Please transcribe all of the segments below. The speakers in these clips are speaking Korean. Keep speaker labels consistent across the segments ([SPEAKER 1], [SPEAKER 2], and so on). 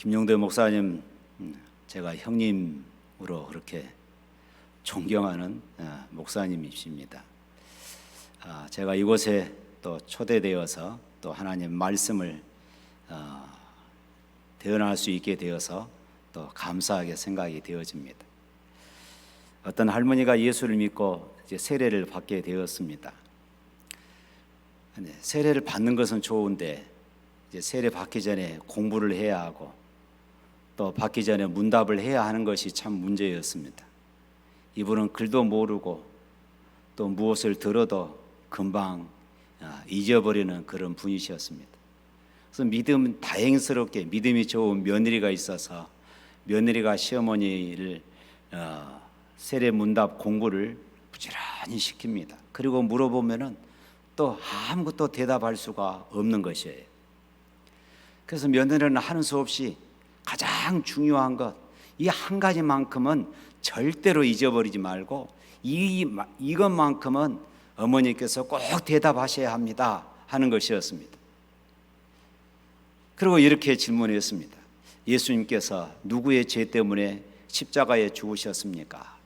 [SPEAKER 1] 김용대 목사님, 제가 형님으로 그렇게 존경하는 목사님이십니다. 제가 이곳에 또 초대되어서 또 하나님 말씀을 대언할 수 있게 되어서 또 감사하게 생각이 되어집니다. 어떤 할머니가 예수를 믿고 이제 세례를 받게 되었습니다. 세례를 받는 것은 좋은데 이제 세례 받기 전에 공부를 해야 하고 또 받기 전에 문답을 해야 하는 것이 참 문제였습니다. 이분은 글도 모르고 또 무엇을 들어도 금방 잊어버리는 그런 분이셨습니다. 그래서 다행스럽게 믿음이 좋은 며느리가 있어서 며느리가 시어머니를 세례 문답 공부를 부지런히 시킵니다. 그리고 물어보면은 또 아무것도 대답할 수가 없는 것이에요. 그래서 며느리는 하는 수 없이 가장 중요한 것, 이 한 가지만큼은 절대로 잊어버리지 말고 이것만큼은 어머니께서 꼭 대답하셔야 합니다 하는 것이었습니다. 그리고 이렇게 질문했습니다. 예수님께서 누구의 죄 때문에 십자가에 죽으셨습니까?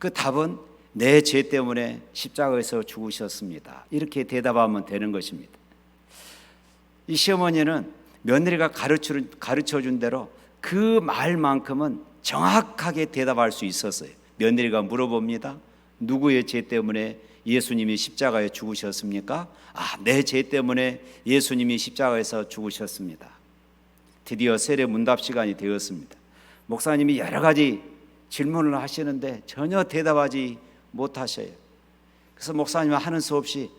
[SPEAKER 1] 그 답은 내 죄 때문에 십자가에서 죽으셨습니다. 이렇게 대답하면 되는 것입니다. 이 시어머니는 며느리가 가르쳐준 대로 그 말만큼은 정확하게 대답할 수 있었어요. 며느리가 물어봅니다. 누구의 죄 때문에 예수님이 십자가에 죽으셨습니까? 내 죄 때문에 예수님이 십자가에서 죽으셨습니다. 드디어 세례 문답 시간이 되었습니다. 목사님이 여러 가지 질문을 하시는데 전혀 대답하지 못하셔요. 그래서 목사님은 하는 수 없이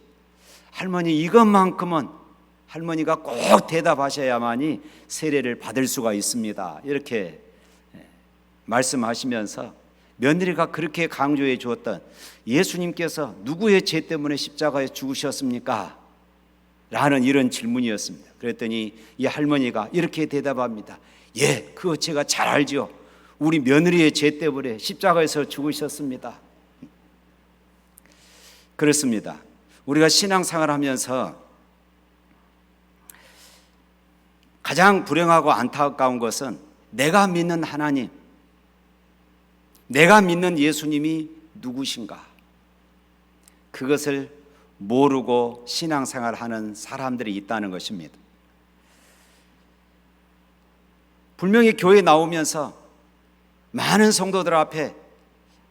[SPEAKER 1] 할머니 이것만큼은 할머니가 꼭 대답하셔야만이 세례를 받을 수가 있습니다. 이렇게 말씀하시면서 며느리가 그렇게 강조해 주었던 예수님께서 누구의 죄 때문에 십자가에 죽으셨습니까? 라는 이런 질문이었습니다. 그랬더니 이 할머니가 이렇게 대답합니다. 예, 그거 제가 잘 알죠. 우리 며느리의 죄 때문에 십자가에서 죽으셨습니다. 그렇습니다. 우리가 신앙생활을 하면서 가장 불행하고 안타까운 것은 내가 믿는 하나님, 내가 믿는 예수님이 누구신가? 그것을 모르고 신앙생활하는 사람들이 있다는 것입니다. 분명히 교회에 나오면서 많은 성도들 앞에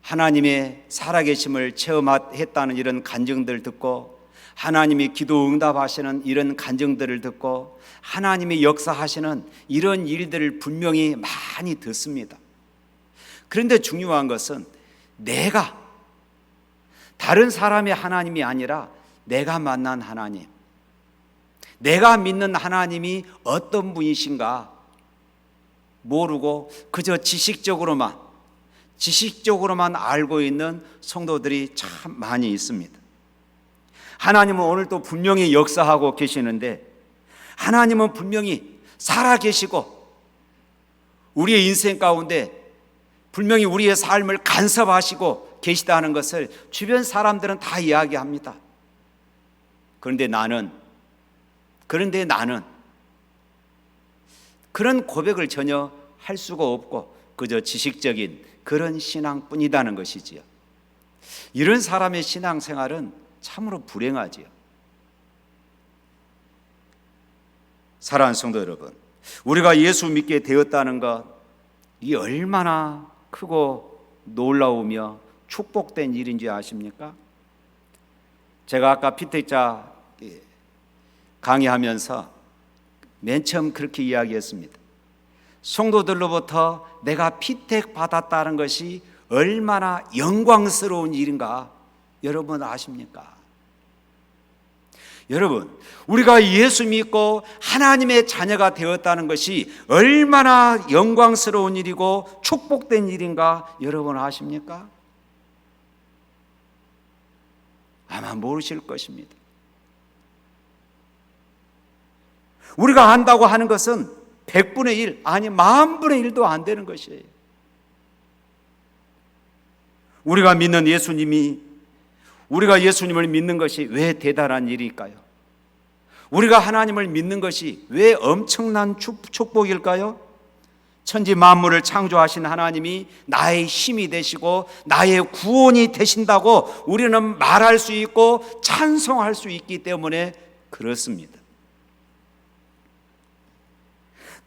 [SPEAKER 1] 하나님의 살아계심을 체험했다는 이런 간증들 듣고 하나님이 기도 응답하시는 이런 간증들을 듣고 하나님이 역사하시는 이런 일들을 분명히 많이 듣습니다. 그런데 중요한 것은 내가 다른 사람의 하나님이 아니라 내가 만난 하나님, 내가 믿는 하나님이 어떤 분이신가 모르고 그저 지식적으로만 알고 있는 성도들이 참 많이 있습니다. 하나님은 오늘도 분명히 역사하고 계시는데 하나님은 분명히 살아계시고 우리의 인생 가운데 분명히 우리의 삶을 간섭하시고 계시다는 것을 주변 사람들은 다 이야기합니다. 그런데 나는 그런 고백을 전혀 할 수가 없고 그저 지식적인 그런 신앙뿐이라는 것이지요. 이런 사람의 신앙생활은 참으로 불행하지요. 사랑하는 성도 여러분, 우리가 예수 믿게 되었다는 것, 이 얼마나 크고 놀라우며 축복된 일인지 아십니까? 제가 아까 피택자 강의하면서 맨 처음 그렇게 이야기했습니다. 성도들로부터 내가 피택 받았다는 것이 얼마나 영광스러운 일인가 여러분 아십니까? 여러분, 우리가 예수 믿고 하나님의 자녀가 되었다는 것이 얼마나 영광스러운 일이고 축복된 일인가 여러분 아십니까? 아마 모르실 것입니다. 우리가 안다고 하는 것은 100분의 1, 아니 10,000분의 1도 안 되는 것이에요. 우리가 예수님을 믿는 것이 왜 대단한 일일까요? 우리가 하나님을 믿는 것이 왜 엄청난 축복일까요? 천지 만물을 창조하신 하나님이 나의 힘이 되시고 나의 구원이 되신다고 우리는 말할 수 있고 찬송할 수 있기 때문에 그렇습니다.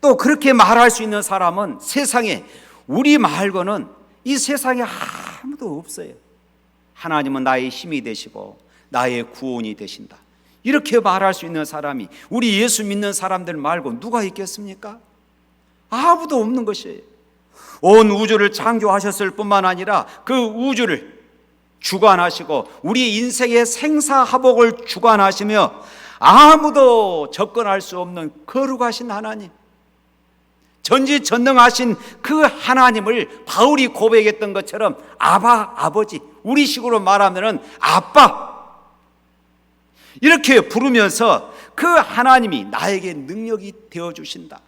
[SPEAKER 1] 또 그렇게 말할 수 있는 사람은 세상에 우리 말고는 이 세상에 아무도 없어요. 하나님은 나의 힘이 되시고 나의 구원이 되신다, 이렇게 말할 수 있는 사람이 우리 예수 믿는 사람들 말고 누가 있겠습니까? 아무도 없는 것이에요. 온 우주를 창조하셨을 뿐만 아니라 그 우주를 주관하시고 우리 인생의 생사화복을 주관하시며 아무도 접근할 수 없는 거룩하신 하나님, 전지전능하신 그 하나님을 바울이 고백했던 것처럼 아바, 아버지, 우리식으로 말하면은 아빠, 이렇게 부르면서 그 하나님이 나에게 능력이 되어주신다,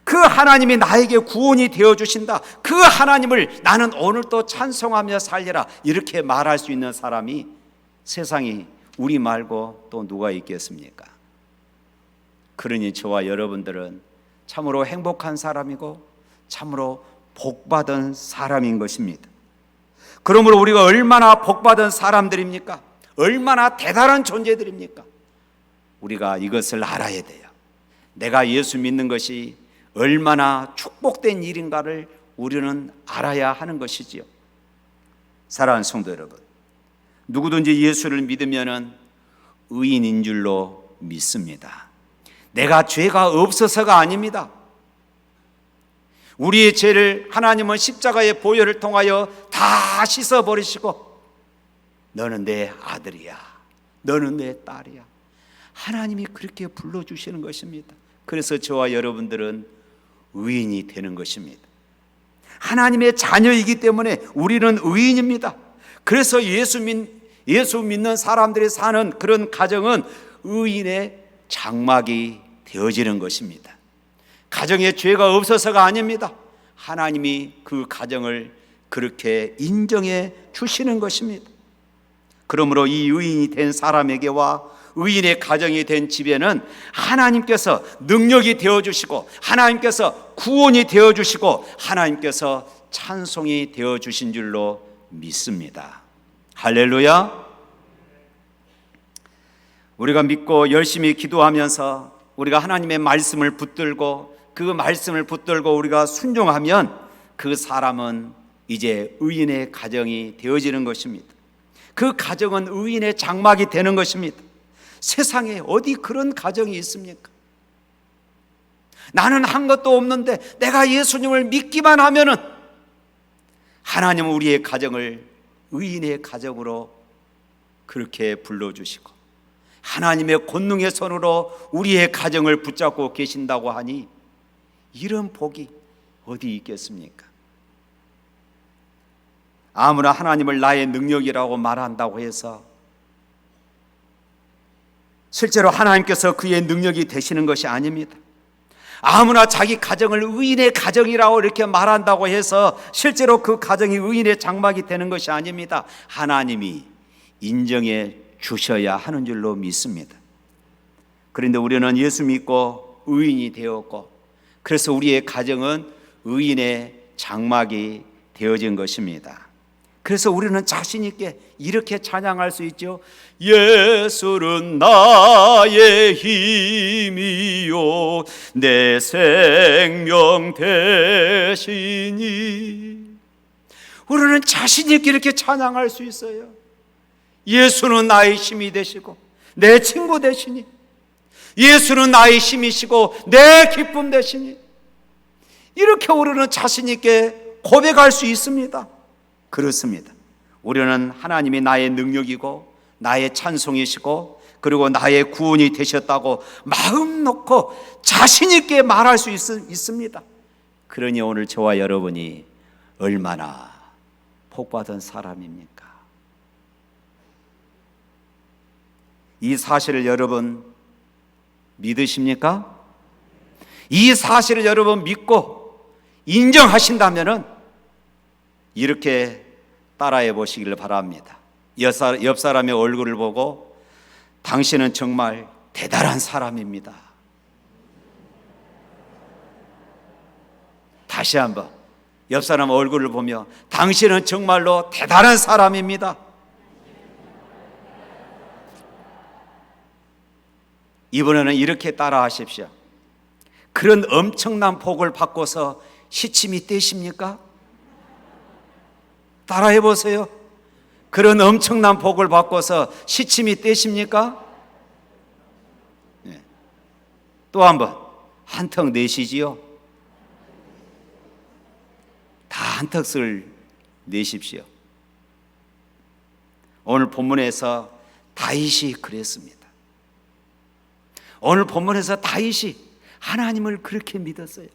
[SPEAKER 1] 그 하나님이 나에게 구원이 되어주신다, 그 하나님을 나는 오늘도 찬송하며 살리라, 이렇게 말할 수 있는 사람이 세상에 우리 말고 또 누가 있겠습니까? 그러니 저와 여러분들은 참으로 행복한 사람이고 참으로 복받은 사람인 것입니다. 그러므로 우리가 얼마나 복받은 사람들입니까? 얼마나 대단한 존재들입니까? 우리가 이것을 알아야 돼요. 내가 예수 믿는 것이 얼마나 축복된 일인가를 우리는 알아야 하는 것이지요. 사랑하는 성도 여러분, 누구든지 예수를 믿으면 의인인 줄로 믿습니다. 내가 죄가 없어서가 아닙니다. 우리의 죄를 하나님은 십자가의 보혈을 통하여 다 씻어버리시고 너는 내 아들이야, 너는 내 딸이야, 하나님이 그렇게 불러주시는 것입니다. 그래서 저와 여러분들은 의인이 되는 것입니다. 하나님의 자녀이기 때문에 우리는 의인입니다. 그래서 예수 믿는 사람들이 사는 그런 가정은 의인의 장막이 되어지는 것입니다. 가정에 죄가 없어서가 아닙니다. 하나님이 그 가정을 그렇게 인정해 주시는 것입니다. 그러므로 이 의인이 된 사람에게와 의인의 가정이 된 집에는 하나님께서 능력이 되어주시고 하나님께서 구원이 되어주시고 하나님께서 찬송이 되어주신 줄로 믿습니다. 할렐루야. 우리가 믿고 열심히 기도하면서 우리가 하나님의 말씀을 붙들고 그 말씀을 붙들고 우리가 순종하면 그 사람은 이제 의인의 가정이 되어지는 것입니다. 그 가정은 의인의 장막이 되는 것입니다. 세상에 어디 그런 가정이 있습니까? 나는 한 것도 없는데 내가 예수님을 믿기만 하면은 하나님은 우리의 가정을 의인의 가정으로 그렇게 불러주시고 하나님의 권능의 손으로 우리의 가정을 붙잡고 계신다고 하니 이런 복이 어디 있겠습니까? 아무나 하나님을 나의 능력이라고 말한다고 해서 실제로 하나님께서 그의 능력이 되시는 것이 아닙니다. 아무나 자기 가정을 의인의 가정이라고 이렇게 말한다고 해서 실제로 그 가정이 의인의 장막이 되는 것이 아닙니다. 하나님이 인정해 주셔야 하는 줄로 믿습니다. 그런데 우리는 예수 믿고 의인이 되었고 그래서 우리의 가정은 의인의 장막이 되어진 것입니다. 그래서 우리는 자신 있게 이렇게 찬양할 수 있죠. 예수는 나의 힘이요 내 생명 되시니. 우리는 자신 있게 이렇게 찬양할 수 있어요. 예수는 나의 힘이 되시고 내 친구 되시니, 예수는 나의 힘이시고 내 기쁨 되시니, 이렇게 우리는 자신 있게 고백할 수 있습니다. 그렇습니다. 우리는 하나님이 나의 능력이고 나의 찬송이시고 그리고 나의 구원이 되셨다고 마음 놓고 자신 있게 말할 수 있습니다. 그러니 오늘 저와 여러분이 얼마나 복받은 사람입니까? 이 사실을 여러분 믿으십니까? 이 사실을 여러분 믿고 인정하신다면은 이렇게 따라해 보시기를 바랍니다. 옆 사람의 얼굴을 보고 당신은 정말 대단한 사람입니다. 다시 한번 옆 사람 얼굴을 보며 당신은 정말로 대단한 사람입니다. 이번에는 이렇게 따라 하십시오. 그런 엄청난 복을 받고서 시침이 떼십니까? 따라해 보세요. 그런 엄청난 복을 받고서 시침이 떼십니까? 네. 또 한번 한턱 내시지요. 다 한턱을 내십시오. 오늘 본문에서 다윗이 그랬습니다. 오늘 본문에서 다윗이 하나님을 그렇게 믿었어요.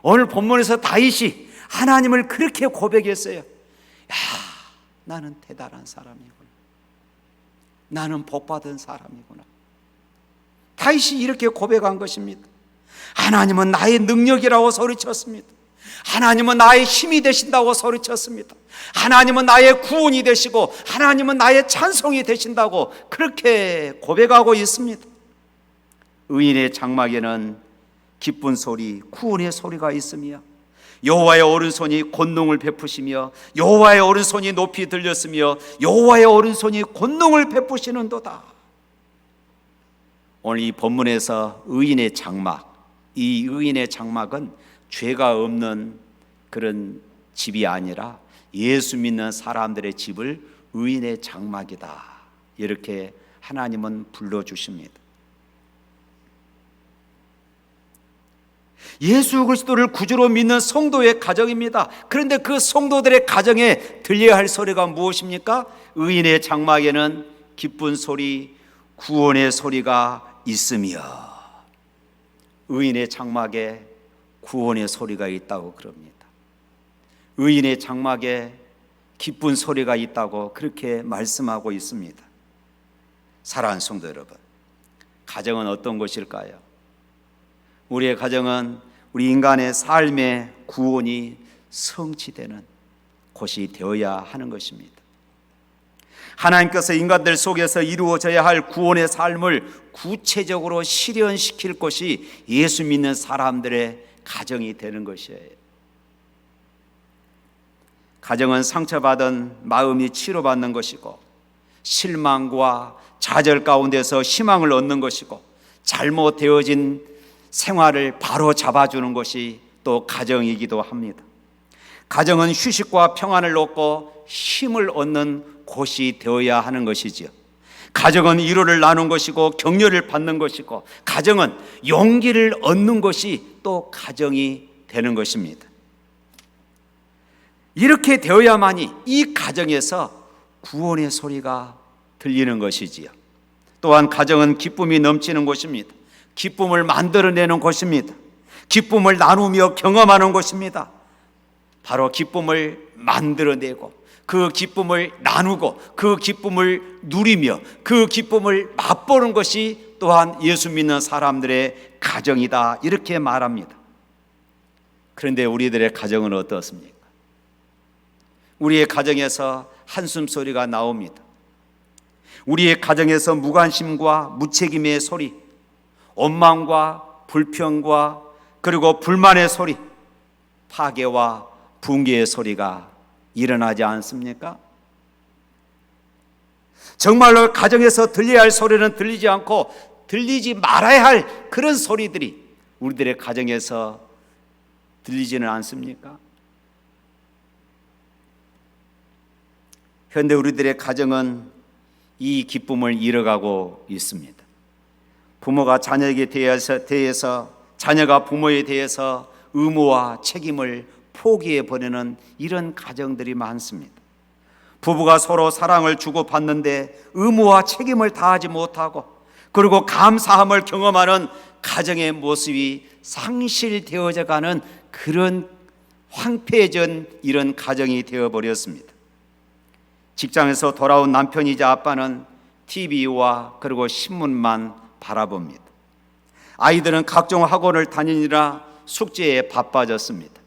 [SPEAKER 1] 오늘 본문에서 다윗이 하나님을 그렇게 고백했어요. 야, 나는 대단한 사람이구나. 나는 복받은 사람이구나. 다윗이 이렇게 고백한 것입니다. 하나님은 나의 능력이라고 소리쳤습니다. 하나님은 나의 힘이 되신다고 소리쳤습니다. 하나님은 나의 구원이 되시고 하나님은 나의 찬송이 되신다고 그렇게 고백하고 있습니다. 의인의 장막에는 기쁜 소리, 구원의 소리가 있으며 여호와의 오른손이 권능을 베푸시며 여호와의 오른손이 높이 들렸으며 여호와의 오른손이 권능을 베푸시는도다. 오늘 이 본문에서 의인의 장막, 이 의인의 장막은 죄가 없는 그런 집이 아니라 예수 믿는 사람들의 집을 의인의 장막이다, 이렇게 하나님은 불러주십니다. 예수 그리스도를 구주로 믿는 성도의 가정입니다. 그런데 그 성도들의 가정에 들려야 할 소리가 무엇입니까? 의인의 장막에는 기쁜 소리, 구원의 소리가 있으며, 의인의 장막에 구원의 소리가 있다고 그럽니다. 의인의 장막에 기쁜 소리가 있다고 그렇게 말씀하고 있습니다. 사랑하는 성도 여러분, 가정은 어떤 것일까요? 우리의 가정은 우리 인간의 삶의 구원이 성취되는 곳이 되어야 하는 것입니다. 하나님께서 인간들 속에서 이루어져야 할 구원의 삶을 구체적으로 실현시킬 것이 예수 믿는 사람들의 가정이 되는 것이에요. 가정은 상처받은 마음이 치료받는 것이고, 실망과 좌절 가운데서 희망을 얻는 것이고, 잘못되어진 생활을 바로 잡아주는 것이 또 가정이기도 합니다. 가정은 휴식과 평안을 얻고 힘을 얻는 곳이 되어야 하는 것이지요. 가정은 위로를 나눈 것이고 격려를 받는 것이고, 가정은 용기를 얻는 것이 또 가정이 되는 것입니다. 이렇게 되어야만이 이 가정에서 구원의 소리가 들리는 것이지요. 또한 가정은 기쁨이 넘치는 곳입니다. 기쁨을 만들어내는 곳입니다. 기쁨을 나누며 경험하는 곳입니다. 바로 기쁨을 만들어내고 그 기쁨을 나누고 그 기쁨을 누리며 그 기쁨을 맛보는 것이 또한 예수 믿는 사람들의 가정이다, 이렇게 말합니다. 그런데 우리들의 가정은 어떻습니까? 우리의 가정에서 한숨소리가 나옵니다. 우리의 가정에서 무관심과 무책임의 소리, 원망과 불평과 그리고 불만의 소리, 파괴와 붕괴의 소리가 일어나지 않습니까? 정말로 가정에서 들려야 할 소리는 들리지 않고 들리지 말아야 할 그런 소리들이 우리들의 가정에서 들리지는 않습니까? 현대 우리들의 가정은 이 기쁨을 잃어가고 있습니다. 부모가 자녀에게 대해서 자녀가 부모에 대해서 의무와 책임을 포기해 버리는 이런 가정들이 많습니다. 부부가 서로 사랑을 주고받는데 의무와 책임을 다하지 못하고, 그리고 감사함을 경험하는 가정의 모습이 상실되어져 가는 그런 황폐해진 이런 가정이 되어버렸습니다. 직장에서 돌아온 남편이자 아빠는 TV와 그리고 신문만 바라봅니다. 아이들은 각종 학원을 다니느라 숙제에 바빠졌습니다.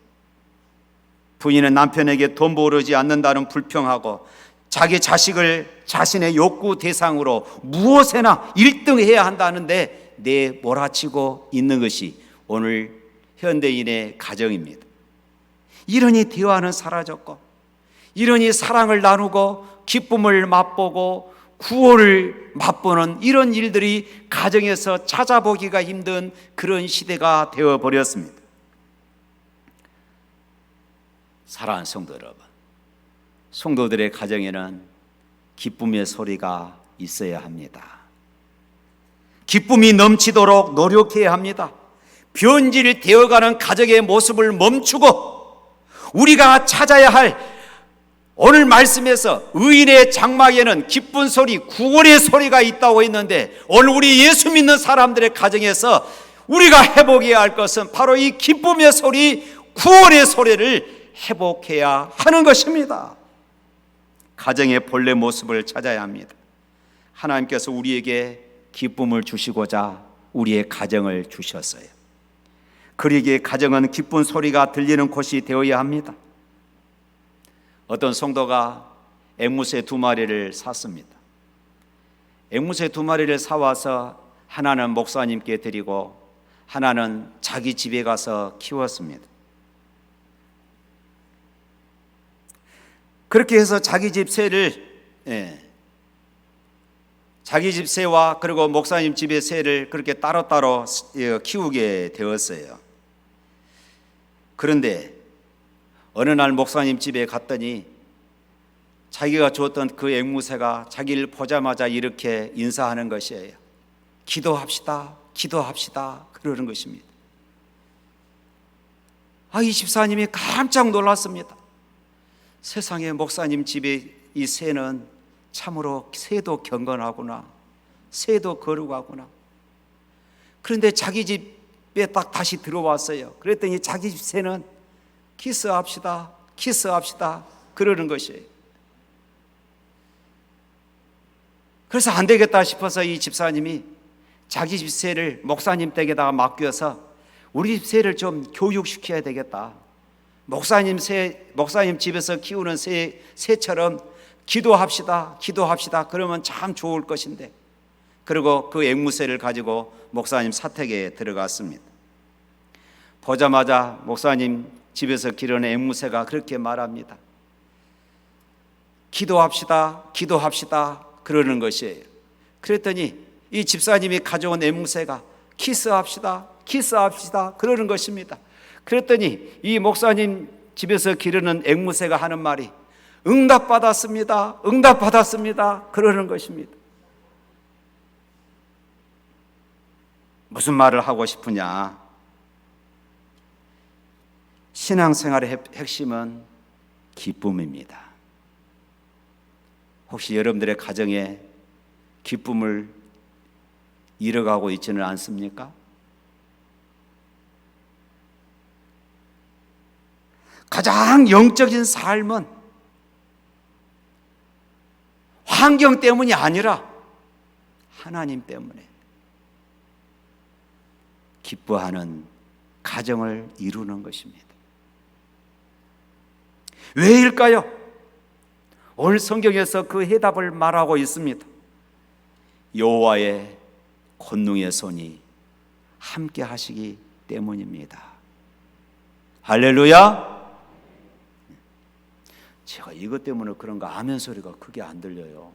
[SPEAKER 1] 부인은 남편에게 돈 벌어지 않는다는 불평하고 자기 자식을 자신의 욕구 대상으로 무엇에나 1등해야 한다는데 내몰아치고 있는 것이 오늘 현대인의 가정입니다. 이러니 대화는 사라졌고, 이러니 사랑을 나누고 기쁨을 맛보고 구원을 맛보는 이런 일들이 가정에서 찾아보기가 힘든 그런 시대가 되어버렸습니다. 사랑하는 성도 여러분, 성도들의 가정에는 기쁨의 소리가 있어야 합니다. 기쁨이 넘치도록 노력해야 합니다. 변질되어가는 가정의 모습을 멈추고 우리가 찾아야 할 오늘 말씀에서 의인의 장막에는 기쁜 소리, 구원의 소리가 있다고 했는데, 오늘 우리 예수 믿는 사람들의 가정에서 우리가 회복해야 할 것은 바로 이 기쁨의 소리, 구원의 소리를 회복해야 하는 것입니다. 가정의 본래 모습을 찾아야 합니다. 하나님께서 우리에게 기쁨을 주시고자 우리의 가정을 주셨어요. 그러기에 가정은 기쁜 소리가 들리는 곳이 되어야 합니다. 어떤 성도가 앵무새 2마리를 샀습니다. 앵무새 2마리를 사와서 하나는 목사님께 드리고 하나는 자기 집에 가서 키웠습니다. 그렇게 해서 자기 집 새와 그리고 목사님 집의 새를 그렇게 따로따로 키우게 되었어요. 그런데 어느 날 목사님 집에 갔더니 자기가 주었던 그 앵무새가 자기를 보자마자 이렇게 인사하는 것이에요. 기도합시다, 기도합시다, 그러는 것입니다. 이 집사님이 깜짝 놀랐습니다. 세상에, 목사님 집에 이 새는 참으로 새도 경건하구나, 새도 거룩하구나. 그런데 자기 집에 딱 다시 들어왔어요. 그랬더니 자기 집 새는 키스합시다, 키스합시다, 그러는 것이에요. 그래서 안 되겠다 싶어서 이 집사님이 자기 집 새를 목사님 댁에다가 맡겨서 우리 집 새를 좀 교육시켜야 되겠다. 목사님 집에서 키우는 새처럼 기도합시다, 기도합시다, 그러면 참 좋을 것인데. 그리고 그 앵무새를 가지고 목사님 사택에 들어갔습니다. 보자마자 목사님 집에서 기르는 앵무새가 그렇게 말합니다. 기도합시다, 기도합시다, 그러는 것이에요. 그랬더니 이 집사님이 가져온 앵무새가 키스합시다, 키스합시다, 그러는 것입니다. 그랬더니 이 목사님 집에서 기르는 앵무새가 하는 말이 응답받았습니다, 응답받았습니다, 그러는 것입니다. 무슨 말을 하고 싶으냐? 신앙생활의 핵심은 기쁨입니다. 혹시 여러분들의 가정에 기쁨을 잃어가고 있지는 않습니까? 가장 영적인 삶은 환경 때문이 아니라 하나님 때문에 기뻐하는 가정을 이루는 것입니다. 왜일까요? 오늘 성경에서 그 해답을 말하고 있습니다. 여호와의 권능의 손이 함께 하시기 때문입니다. 할렐루야. 제가 이것 때문에 그런가 아멘 소리가 크게 안 들려요.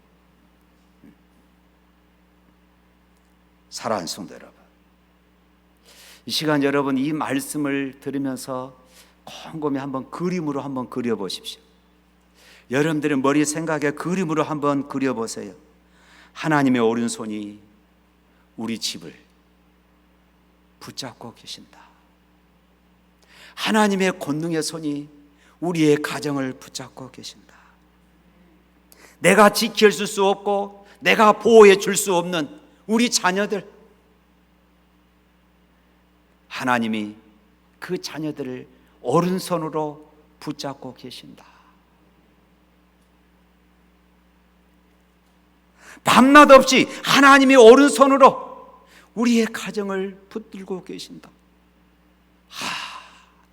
[SPEAKER 1] 사랑하는 성도 여러분, 이 시간 여러분 이 말씀을 들으면서 곰곰이 한번 그림으로 한번 그려보십시오. 여러분들의 머리 생각에 그림으로 한번 그려보세요. 하나님의 오른손이 우리 집을 붙잡고 계신다. 하나님의 권능의 손이 우리의 가정을 붙잡고 계신다. 내가 지켜줄 수 없고 내가 보호해 줄 수 없는 우리 자녀들, 하나님이 그 자녀들을 오른손으로 붙잡고 계신다. 밤낮 없이 하나님의 오른손으로 우리의 가정을 붙들고 계신다.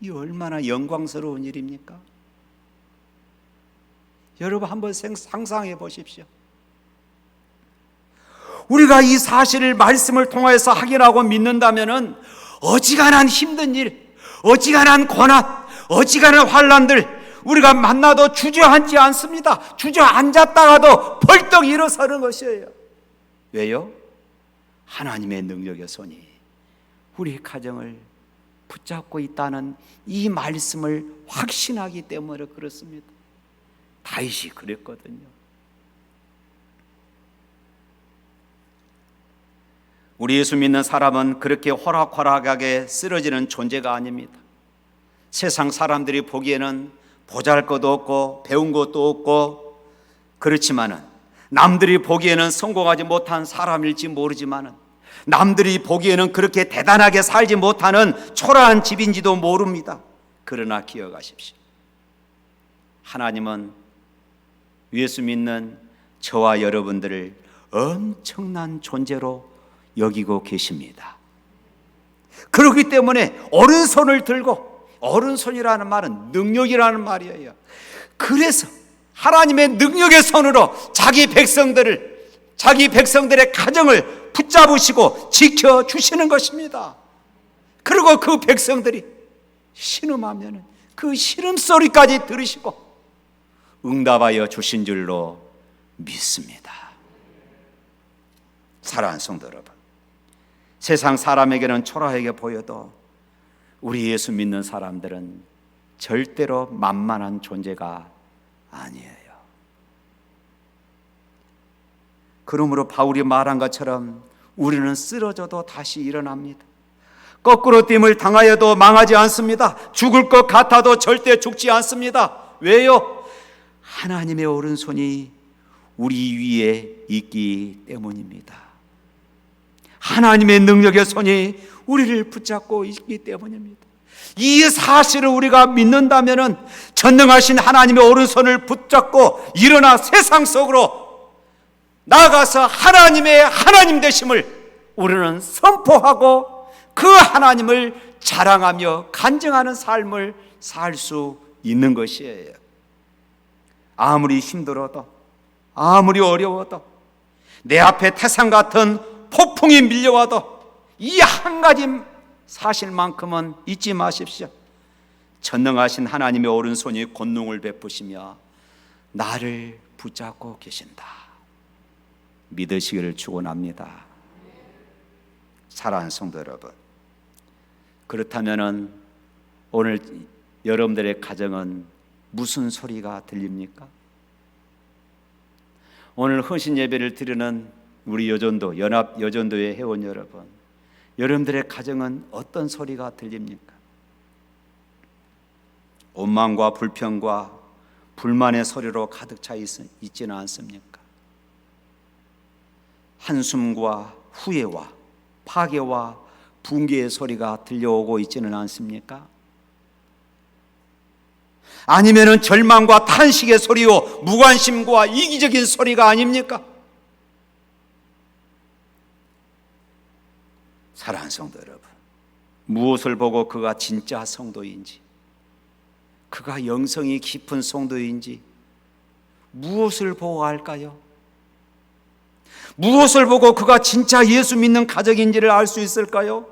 [SPEAKER 1] 이 얼마나 영광스러운 일입니까? 여러분 한번 상상해 보십시오. 우리가 이 사실을 말씀을 통해서 확인하고 믿는다면은 어지간한 힘든 일, 어지간한 고난, 어지간한 환난들 우리가 만나도 주저앉지 않습니다. 주저앉았다가도 벌떡 일어서는 것이에요. 왜요? 하나님의 능력의 손이 우리 가정을 붙잡고 있다는 이 말씀을 확신하기 때문에 그렇습니다. 다윗이 그랬거든요. 우리 예수 믿는 사람은 그렇게 호락호락하게 쓰러지는 존재가 아닙니다. 세상 사람들이 보기에는 보잘것도 없고 배운 것도 없고 그렇지만은, 남들이 보기에는 성공하지 못한 사람일지 모르지만은, 남들이 보기에는 그렇게 대단하게 살지 못하는 초라한 집인지도 모릅니다. 그러나 기억하십시오. 하나님은 예수 믿는 저와 여러분들을 엄청난 존재로 여기고 계십니다. 그렇기 때문에 오른손을 들고, 오른손이라는 말은 능력이라는 말이에요. 그래서 하나님의 능력의 손으로 자기 백성들의 가정을 붙잡으시고 지켜주시는 것입니다. 그리고 그 백성들이 신음하면 그 신음소리까지 들으시고 응답하여 주신 줄로 믿습니다. 사랑하는 성도 여러분, 세상 사람에게는 초라하게 보여도 우리 예수 믿는 사람들은 절대로 만만한 존재가 아니에요. 그러므로 바울이 말한 것처럼 우리는 쓰러져도 다시 일어납니다. 거꾸로 됨을 당하여도 망하지 않습니다. 죽을 것 같아도 절대 죽지 않습니다. 왜요? 하나님의 오른손이 우리 위에 있기 때문입니다. 하나님의 능력의 손이 우리를 붙잡고 있기 때문입니다. 이 사실을 우리가 믿는다면 전능하신 하나님의 오른손을 붙잡고 일어나 세상 속으로 나아가서 하나님의 하나님 되심을 우리는 선포하고 그 하나님을 자랑하며 간증하는 삶을 살 수 있는 것이에요. 아무리 힘들어도, 아무리 어려워도, 내 앞에 태산 같은 폭풍이 밀려와도 이 한 가지 사실만큼은 잊지 마십시오. 전능하신 하나님의 오른손이 권능을 베푸시며 나를 붙잡고 계신다. 믿으시기를 축원합니다. 사랑하는 성도 여러분, 그렇다면 오늘 여러분들의 가정은 무슨 소리가 들립니까? 오늘 헌신 예배를 드리는 우리 여전도, 연합 여전도의 회원 여러분, 여러분들의 가정은 어떤 소리가 들립니까? 원망과 불평과 불만의 소리로 가득 차 있지는 않습니까? 한숨과 후회와 파괴와 붕괴의 소리가 들려오고 있지는 않습니까? 아니면은 절망과 탄식의 소리요, 무관심과 이기적인 소리가 아닙니까? 사랑하는 성도 여러분, 무엇을 보고 그가 진짜 성도인지, 그가 영성이 깊은 성도인지 무엇을 보고 알까요? 무엇을 보고 그가 진짜 예수 믿는 가족인지를 알 수 있을까요?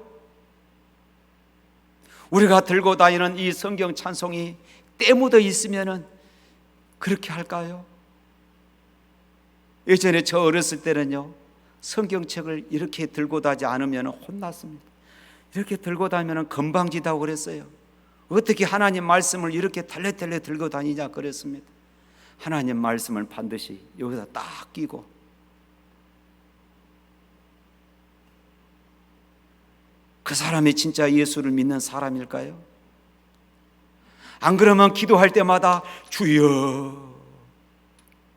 [SPEAKER 1] 우리가 들고 다니는 이 성경 찬송이 때 묻어 있으면 그렇게 할까요? 예전에 저 어렸을 때는요, 성경책을 이렇게 들고 다니지 않으면 혼났습니다. 이렇게 들고 다니면 건방지다고 그랬어요. 어떻게 하나님 말씀을 이렇게 달래달래 들고 다니냐 그랬습니다. 하나님 말씀을 반드시 여기다 딱 끼고, 그 사람이 진짜 예수를 믿는 사람일까요? 안 그러면 기도할 때마다 주여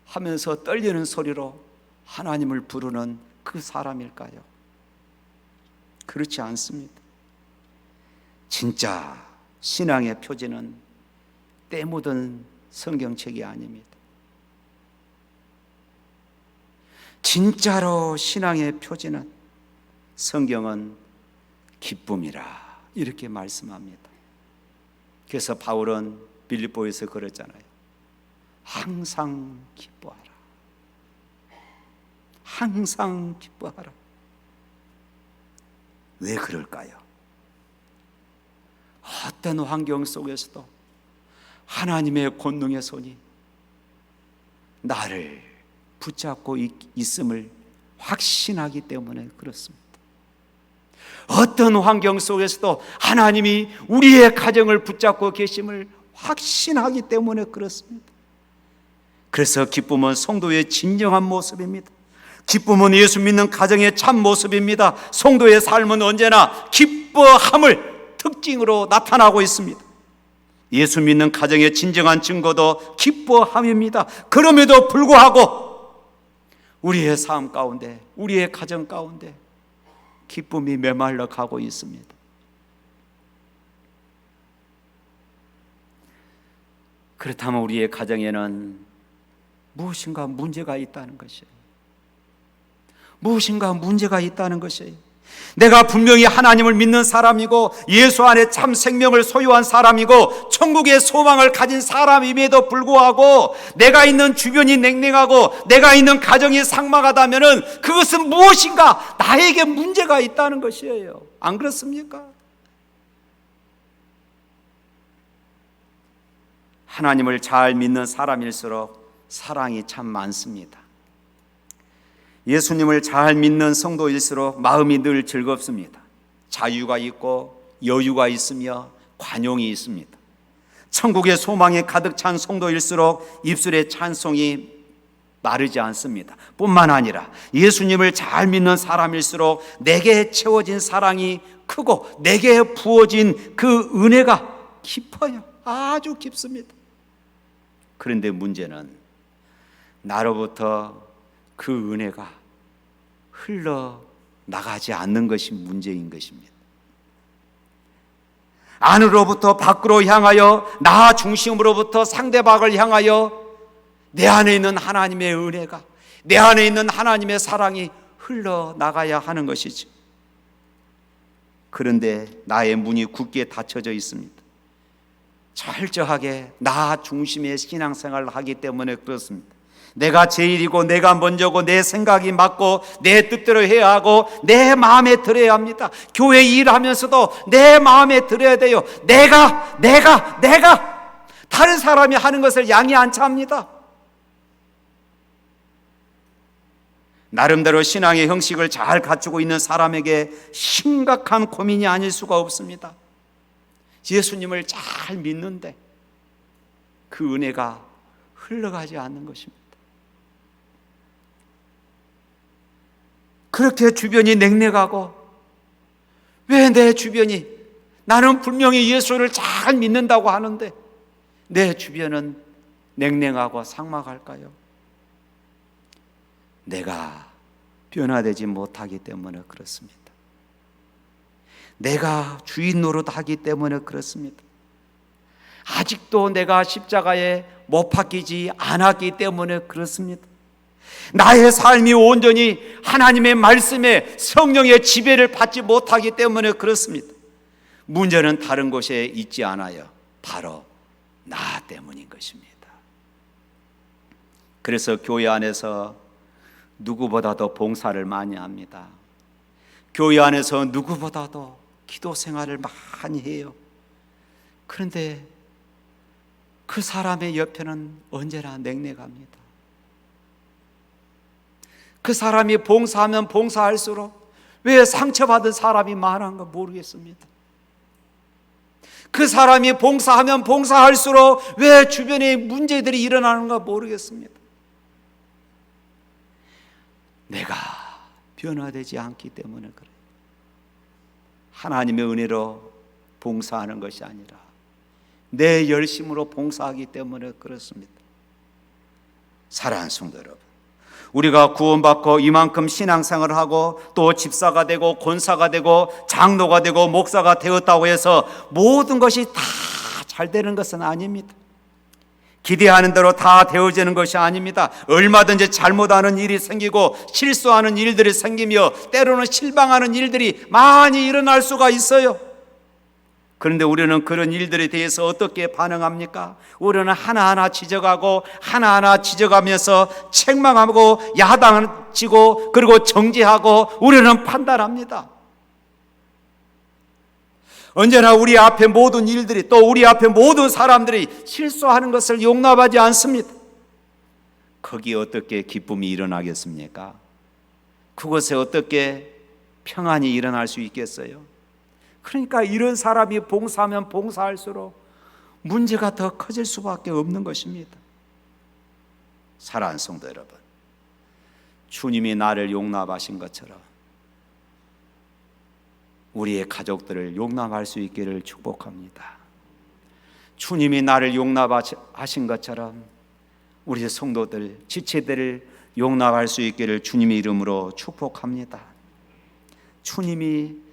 [SPEAKER 1] 하면서 떨리는 소리로 하나님을 부르는 그 사람일까요? 그렇지 않습니다. 진짜 신앙의 표지는 때 묻은 성경책이 아닙니다. 진짜로 신앙의 표지는, 성경은 기쁨이라 이렇게 말씀합니다. 그래서 바울은 빌립보에서 그랬잖아요. 항상 기뻐하라. 항상 기뻐하라. 왜 그럴까요? 어떤 환경 속에서도 하나님의 권능의 손이 나를 붙잡고 있음을 확신하기 때문에 그렇습니다. 어떤 환경 속에서도 하나님이 우리의 가정을 붙잡고 계심을 확신하기 때문에 그렇습니다. 그래서 기쁨은 성도의 진정한 모습입니다. 기쁨은 예수 믿는 가정의 참 모습입니다. 성도의 삶은 언제나 기뻐함을 특징으로 나타나고 있습니다. 예수 믿는 가정의 진정한 증거도 기뻐함입니다. 그럼에도 불구하고 우리의 삶 가운데, 우리의 가정 가운데 기쁨이 메말라 가고 있습니다. 그렇다면 우리의 가정에는 무엇인가 문제가 있다는 것이에요. 무엇인가 문제가 있다는 것이에요. 내가 분명히 하나님을 믿는 사람이고 예수 안에 참 생명을 소유한 사람이고 천국의 소망을 가진 사람임에도 불구하고 내가 있는 주변이 냉랭하고 내가 있는 가정이 삭막하다면 그것은 무엇인가 나에게 문제가 있다는 것이에요. 안 그렇습니까? 하나님을 잘 믿는 사람일수록 사랑이 참 많습니다. 예수님을 잘 믿는 성도일수록 마음이 늘 즐겁습니다. 자유가 있고 여유가 있으며 관용이 있습니다. 천국의 소망에 가득 찬 성도일수록 입술의 찬송이 마르지 않습니다. 뿐만 아니라 예수님을 잘 믿는 사람일수록 내게 채워진 사랑이 크고 내게 부어진 그 은혜가 깊어요. 아주 깊습니다. 그런데 문제는 나로부터 그 은혜가 흘러나가지 않는 것이 문제인 것입니다. 안으로부터 밖으로 향하여 나 중심으로부터 상대방을 향하여 내 안에 있는 하나님의 은혜가, 내 안에 있는 하나님의 사랑이 흘러나가야 하는 것이죠. 그런데 나의 문이 굳게 닫혀져 있습니다. 철저하게 나 중심의 신앙생활을 하기 때문에 그렇습니다. 내가 제일이고 내가 먼저고 내 생각이 맞고 내 뜻대로 해야 하고 내 마음에 들어야 합니다. 교회 일하면서도 내 마음에 들어야 돼요. 내가 다른 사람이 하는 것을 양이 안 차합니다. 나름대로 신앙의 형식을 잘 갖추고 있는 사람에게 심각한 고민이 아닐 수가 없습니다. 예수님을 잘 믿는데 그 은혜가 흘러가지 않는 것입니다. 그렇게 주변이 냉랭하고 왜 내 주변이 나는 분명히 예수를 잘 믿는다고 하는데 내 주변은 냉랭하고 삭막할까요? 내가 변화되지 못하기 때문에 그렇습니다. 내가 주인 노릇하기 때문에 그렇습니다. 아직도 내가 십자가에 못 박히지 않았기 때문에 그렇습니다. 나의 삶이 온전히 하나님의 말씀에 성령의 지배를 받지 못하기 때문에 그렇습니다. 문제는 다른 곳에 있지 않아요. 바로 나 때문인 것입니다. 그래서 교회 안에서 누구보다도 봉사를 많이 합니다. 교회 안에서 누구보다도 기도 생활을 많이 해요. 그런데 그 사람의 옆에는 언제나 냉랭합니다. 그 사람이 봉사하면 봉사할수록 왜 상처받은 사람이 많은가 모르겠습니다. 그 사람이 봉사하면 봉사할수록 왜 주변에 문제들이 일어나는가 모르겠습니다. 내가 변화되지 않기 때문에 그래요. 하나님의 은혜로 봉사하는 것이 아니라 내 열심으로 봉사하기 때문에 그렇습니다. 사랑하는 성도 여러분, 우리가 구원받고 이만큼 신앙생활을 하고 또 집사가 되고 권사가 되고 장로가 되고 목사가 되었다고 해서 모든 것이 다 잘 되는 것은 아닙니다. 기대하는 대로 다 되어지는 것이 아닙니다. 얼마든지 잘못하는 일이 생기고 실수하는 일들이 생기며 때로는 실망하는 일들이 많이 일어날 수가 있어요. 그런데 우리는 그런 일들에 대해서 어떻게 반응합니까? 우리는 하나하나 지적하고 하나하나 지적하면서 책망하고 야단치고 그리고 정죄하고 우리는 판단합니다. 언제나 우리 앞에 모든 일들이 또 우리 앞에 모든 사람들이 실수하는 것을 용납하지 않습니다. 거기에 어떻게 기쁨이 일어나겠습니까? 그곳에 어떻게 평안이 일어날 수 있겠어요? 그러니까 이런 사람이 봉사하면 봉사할수록 문제가 더 커질 수밖에 없는 것입니다. 사랑하는 성도 여러분, 주님이 나를 용납하신 것처럼 우리의 가족들을 용납할 수 있기를 축복합니다. 주님이 나를 용납하신 것처럼 우리 성도들, 지체들을 용납할 수 있기를 주님의 이름으로 축복합니다. 주님이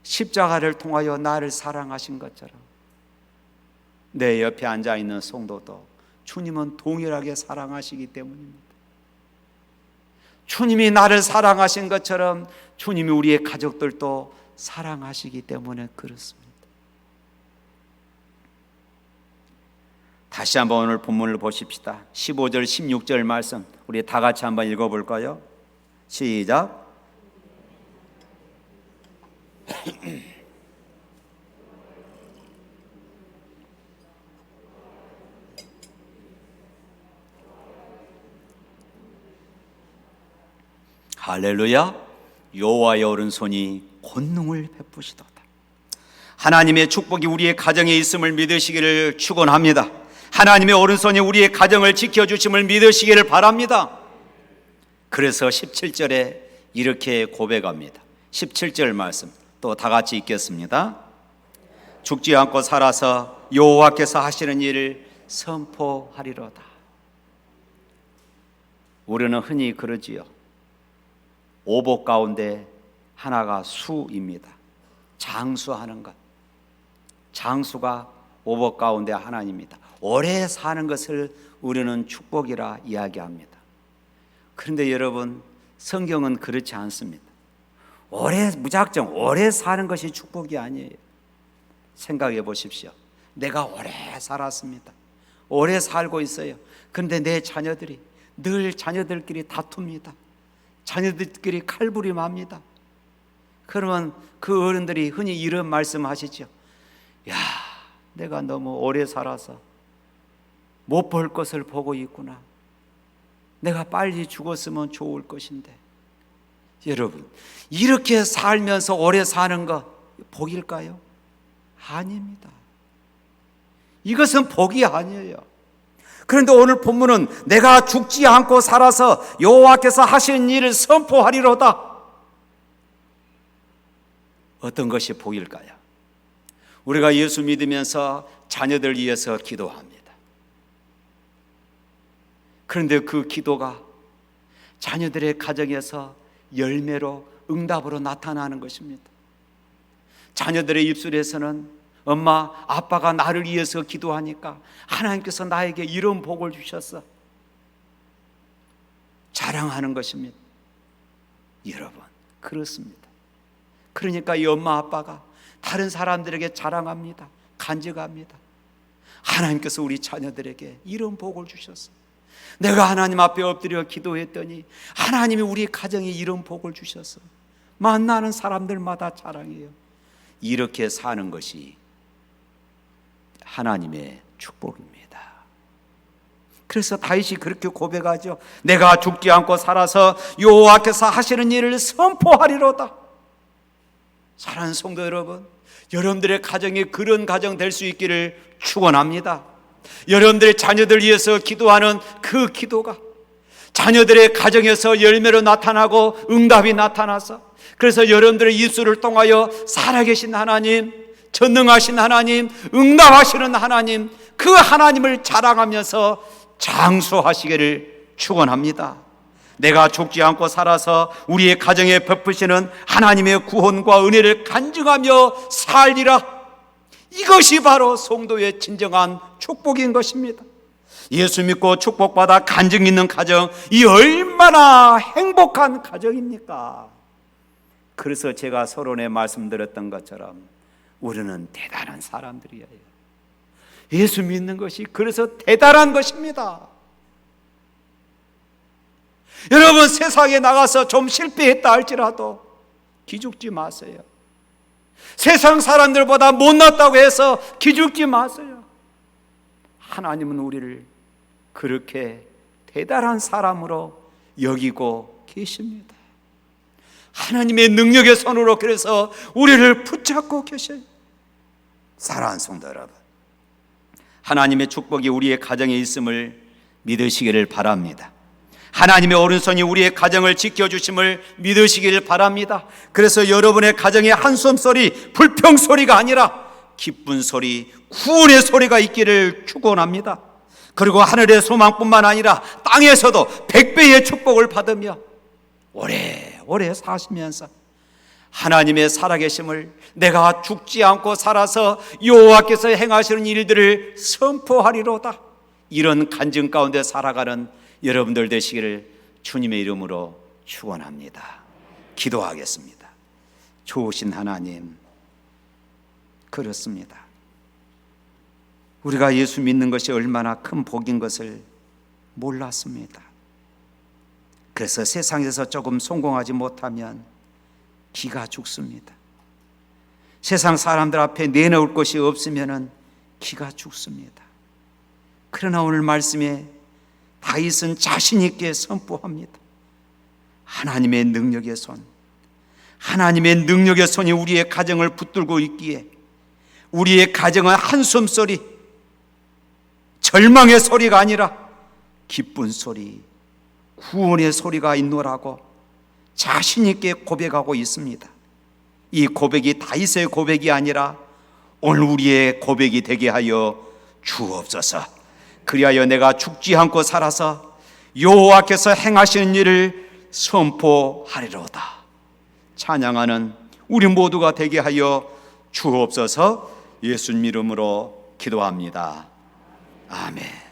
[SPEAKER 1] 십자가를 통하여 나를 사랑하신 것처럼 내 옆에 앉아있는 성도도 주님은 동일하게 사랑하시기 때문입니다. 주님이 나를 사랑하신 것처럼 주님이 우리의 가족들도 사랑하시기 때문에 그렇습니다. 다시 한번 오늘 본문을 보십시다. 15절 16절 말씀 우리 다 같이 한번 읽어볼까요? 시작. 할렐루야. 여호와의 오른손이 권능을 베푸시도다. 하나님의 축복이 우리의 가정에 있음을 믿으시기를 축원합니다. 하나님의 오른손이 우리의 가정을 지켜주심을 믿으시기를 바랍니다. 그래서 17절에 이렇게 고백합니다. 17절 말씀 또 다 같이 읽겠습니다. 죽지 않고 살아서 여호와께서 하시는 일을 선포하리로다. 우리는 흔히 그러지요. 오복 가운데 하나가 수입니다. 장수하는 것. 장수가 오복 가운데 하나입니다. 오래 사는 것을 우리는 축복이라 이야기합니다. 그런데 여러분, 성경은 그렇지 않습니다. 무작정 오래 사는 것이 축복이 아니에요. 생각해 보십시오. 내가 오래 살았습니다. 오래 살고 있어요. 그런데 내 자녀들이 늘 자녀들끼리 다툽니다. 자녀들끼리 칼부림합니다. 그러면 그 어른들이 흔히 이런 말씀하시죠. 야, 내가 너무 오래 살아서 못 볼 것을 보고 있구나. 내가 빨리 죽었으면 좋을 것인데. 여러분, 이렇게 살면서 오래 사는 거 복일까요? 아닙니다. 이것은 복이 아니에요. 그런데 오늘 본문은 내가 죽지 않고 살아서 여호와께서 하신 일을 선포하리로다. 어떤 것이 복일까요? 우리가 예수 믿으면서 자녀들 위해서 기도합니다. 그런데 그 기도가 자녀들의 가정에서 열매로 응답으로 나타나는 것입니다. 자녀들의 입술에서는 엄마, 아빠가 나를 위해서 기도하니까 하나님께서 나에게 이런 복을 주셨어. 자랑하는 것입니다. 여러분, 그렇습니다. 그러니까 이 엄마, 아빠가 다른 사람들에게 자랑합니다. 간증합니다. 하나님께서 우리 자녀들에게 이런 복을 주셨어. 내가 하나님 앞에 엎드려 기도했더니 하나님이 우리 가정에 이런 복을 주셨어. 만나는 사람들마다 자랑해요. 이렇게 사는 것이 하나님의 축복입니다. 그래서 다윗이 그렇게 고백하죠. 내가 죽지 않고 살아서 여호와께서 하시는 일을 선포하리로다. 사랑하는 성도 여러분, 여러분들의 가정이 그런 가정 될 수 있기를 축원합니다. 여러분들의 자녀들 위해서 기도하는 그 기도가 자녀들의 가정에서 열매로 나타나고 응답이 나타나서, 그래서 여러분들의 입술을 통하여 살아계신 하나님, 전능하신 하나님, 응답하시는 하나님, 그 하나님을 자랑하면서 장수하시기를 축원합니다. 내가 죽지 않고 살아서 우리의 가정에 베푸시는 하나님의 구원과 은혜를 간증하며 살리라. 이것이 바로 성도의 진정한 축복인 것입니다. 예수 믿고 축복받아 간증 있는 가정, 이 얼마나 행복한 가정입니까? 그래서 제가 서론에 말씀드렸던 것처럼 우리는 대단한 사람들이에요. 예수 믿는 것이 그래서 대단한 것입니다. 여러분, 세상에 나가서 좀 실패했다 할지라도 기죽지 마세요. 세상 사람들보다 못났다고 해서 기죽지 마세요. 하나님은 우리를 그렇게 대단한 사람으로 여기고 계십니다. 하나님의 능력의 손으로 그래서 우리를 붙잡고 계셔요. 사랑하는 성도 여러분, 하나님의 축복이 우리의 가정에 있음을 믿으시기를 바랍니다. 하나님의 오른손이 우리의 가정을 지켜주심을 믿으시기를 바랍니다. 그래서 여러분의 가정에 한숨 소리, 불평 소리가 아니라 기쁜 소리, 구원의 소리가 있기를 축원합니다. 그리고 하늘의 소망뿐만 아니라 땅에서도 100배의 축복을 받으며 오래오래 사시면서 하나님의 살아계심을 내가 죽지 않고 살아서 여호와께서 행하시는 일들을 선포하리로다, 이런 간증 가운데 살아가는 여러분들 되시기를 주님의 이름으로 축원합니다. 기도하겠습니다. 좋으신 하나님, 그렇습니다. 우리가 예수 믿는 것이 얼마나 큰 복인 것을 몰랐습니다. 그래서 세상에서 조금 성공하지 못하면 기가 죽습니다. 세상 사람들 앞에 내놓을 것이 없으면 기가 죽습니다. 그러나 오늘 말씀에 다윗은 자신 있게 선포합니다. 하나님의 능력의 손, 하나님의 능력의 손이 우리의 가정을 붙들고 있기에 우리의 가정은 한숨소리, 절망의 소리가 아니라 기쁜 소리, 구원의 소리가 있노라고 자신 있게 고백하고 있습니다. 이 고백이 다윗의 고백이 아니라 오늘 우리의 고백이 되게 하여 주옵소서. 그리하여 내가 죽지 않고 살아서 여호와께서 행하시는 일을 선포하리로다. 찬양하는 우리 모두가 되게 하여 주옵소서. 예수님 이름으로 기도합니다. 아멘.